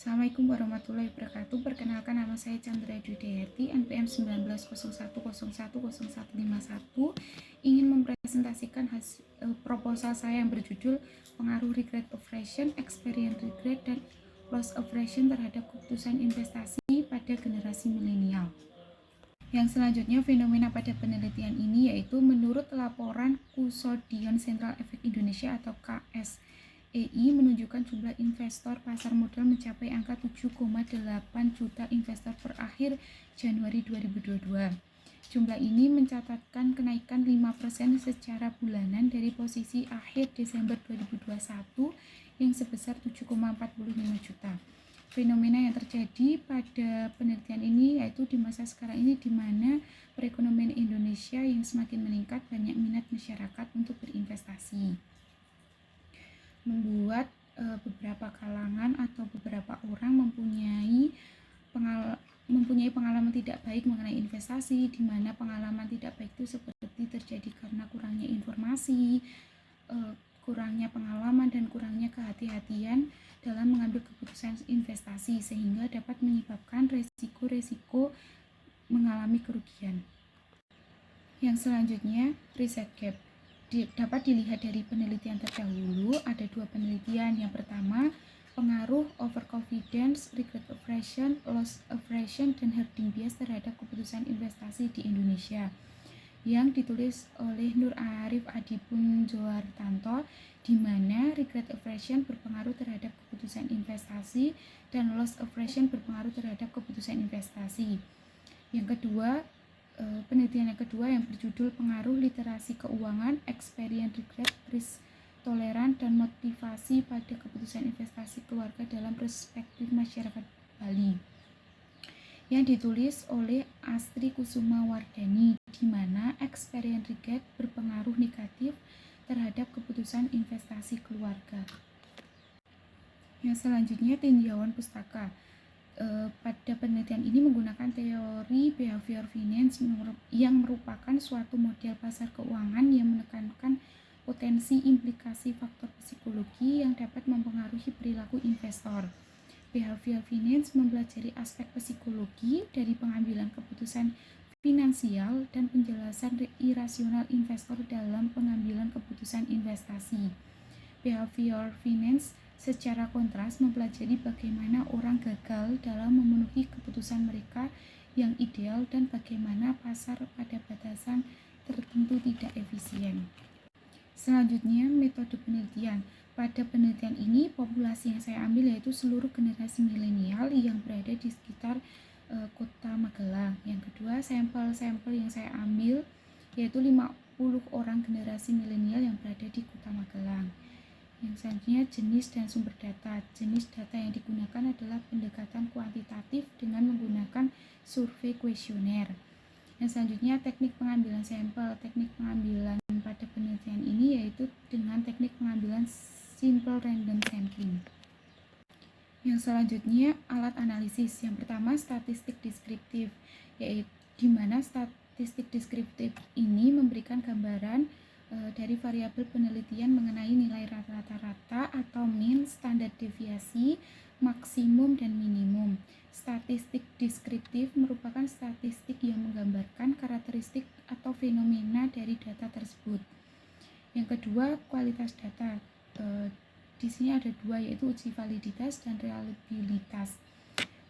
Assalamualaikum warahmatullahi wabarakatuh. Perkenalkan, nama saya Chandra Dwi-Dayati, NPM 1901010151, ingin mempresentasikan proposal saya yang berjudul pengaruh regret aversion, experience regret, dan loss aversion terhadap keputusan investasi pada generasi milenial. Yang selanjutnya, fenomena pada penelitian ini yaitu menurut laporan Kusodian Central Effect Indonesia atau KSEI menunjukkan jumlah investor pasar modal mencapai angka 7,8 juta investor per akhir Januari 2022. Jumlah ini mencatatkan kenaikan 5% secara bulanan dari posisi akhir Desember 2021 yang sebesar 7,45 juta. Fenomena yang terjadi pada penelitian ini yaitu di masa sekarang ini di mana perekonomian Indonesia yang semakin meningkat, banyak minat masyarakat untuk berinvestasi, membuat beberapa kalangan atau beberapa orang mempunyai pengalaman tidak baik mengenai investasi, di mana pengalaman tidak baik itu seperti terjadi karena kurangnya informasi, kurangnya pengalaman, dan kurangnya kehati-hatian dalam mengambil keputusan investasi, sehingga dapat menyebabkan resiko-resiko mengalami kerugian. Yang selanjutnya, risk gap. Dapat dilihat dari penelitian terdahulu, ada dua penelitian. Yang pertama, pengaruh overconfidence, regret aversion, loss aversion, dan herding bias terhadap keputusan investasi di Indonesia, yang ditulis oleh Nur Arif Adipun Joartanto, di mana regret aversion berpengaruh terhadap keputusan investasi dan loss aversion berpengaruh terhadap keputusan investasi. Yang kedua, penelitian yang kedua yang berjudul pengaruh literasi keuangan, experience regret, risk toleran, dan motivasi pada keputusan investasi keluarga dalam perspektif masyarakat Bali, yang ditulis oleh Astri Kusuma Wardani, di mana experience regret berpengaruh negatif terhadap keputusan investasi keluarga. Yang selanjutnya, tinjauan pustaka. Pada penelitian ini menggunakan teori behavior finance yang merupakan suatu model pasar keuangan yang menekankan potensi implikasi faktor psikologi yang dapat mempengaruhi perilaku investor. Behavior finance mempelajari aspek psikologi dari pengambilan keputusan finansial dan penjelasan irasional investor dalam pengambilan keputusan investasi. Behavior finance secara kontras mempelajari bagaimana orang gagal dalam memenuhi keputusan mereka yang ideal dan bagaimana pasar pada batasan tertentu tidak efisien. Selanjutnya, metode penelitian. Pada penelitian ini, populasi yang saya ambil yaitu seluruh generasi milenial yang berada di sekitar kota Magelang. Yang kedua, sampel-sampel yang saya ambil yaitu 50 orang generasi milenial yang berada di kota Magelang. Yang selanjutnya, jenis dan sumber data. Jenis data yang digunakan adalah pendekatan kuantitatif dengan menggunakan survei kuesioner. Yang selanjutnya, teknik pengambilan sampel. Teknik pengambilan pada penelitian ini yaitu dengan teknik pengambilan simple random sampling. Yang selanjutnya, alat analisis. Yang pertama, statistik deskriptif, yaitu di mana statistik deskriptif ini memberikan gambaran dari variabel penelitian mengenai nilai rata-rata atau mean, standar deviasi, maksimum, dan minimum. Statistik deskriptif merupakan statistik yang menggambarkan karakteristik atau fenomena dari data tersebut. Yang kedua, kualitas data. Di sini ada dua, yaitu uji validitas dan reliabilitas.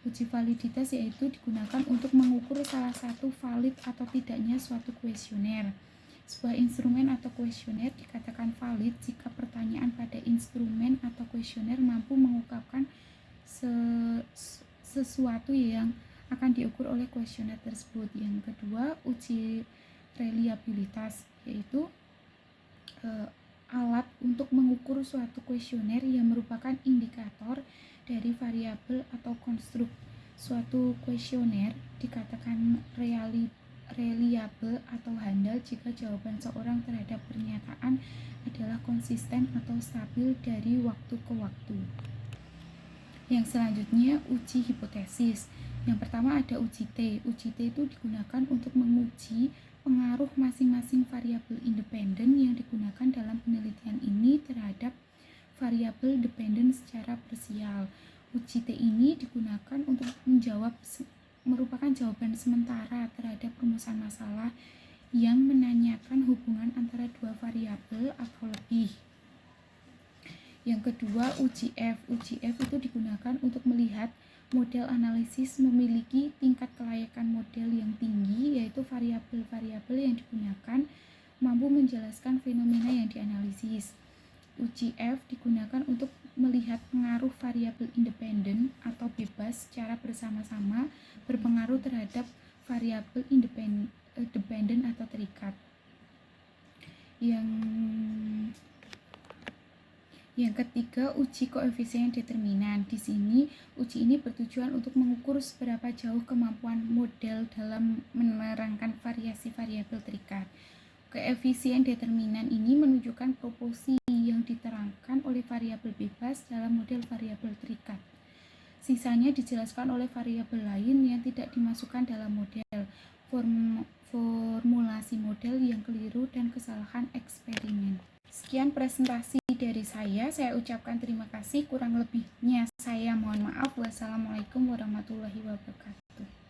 Uji validitas yaitu digunakan untuk mengukur salah satu valid atau tidaknya suatu kuesioner. Sebuah instrumen atau kuesioner dikatakan valid jika pertanyaan pada instrumen atau kuesioner mampu mengungkapkan sesuatu yang akan diukur oleh kuesioner tersebut. Yang kedua, uji reliabilitas, yaitu alat untuk mengukur suatu kuesioner yang merupakan indikator dari variabel atau konstruk. Suatu kuesioner dikatakan reliable atau handal jika jawaban seorang terhadap pernyataan adalah konsisten atau stabil dari waktu ke waktu. Yang selanjutnya, uji hipotesis. Yang pertama ada uji T. Uji T itu digunakan untuk menguji pengaruh masing-masing variabel independen yang digunakan dalam penelitian ini terhadap variabel dependen secara parsial. Uji T ini digunakan untuk merupakan jawaban sementara terhadap rumusan masalah yang menanyakan hubungan antara dua variabel atau lebih. Yang kedua, uji F. Uji F itu digunakan untuk melihat model analisis memiliki tingkat kelayakan model yang tinggi, yaitu variabel-variabel yang digunakan mampu menjelaskan fenomena yang dianalisis. Uji F digunakan untuk melihat pengaruh variabel independen atau bebas secara bersama-sama berpengaruh terhadap variabel dependen atau terikat. Yang ketiga, uji koefisien determinan. Di sini, uji ini bertujuan untuk mengukur seberapa jauh kemampuan model dalam menerangkan variasi variabel terikat. Koefisien determinan ini menunjukkan proporsi yang diterangkan oleh variabel bebas dalam model variabel terikat. Sisanya dijelaskan oleh variabel lain yang tidak dimasukkan dalam model, formulasi model yang keliru, dan kesalahan eksperimen. Sekian presentasi dari saya ucapkan terima kasih, kurang lebihnya saya mohon maaf. Wassalamualaikum warahmatullahi wabarakatuh.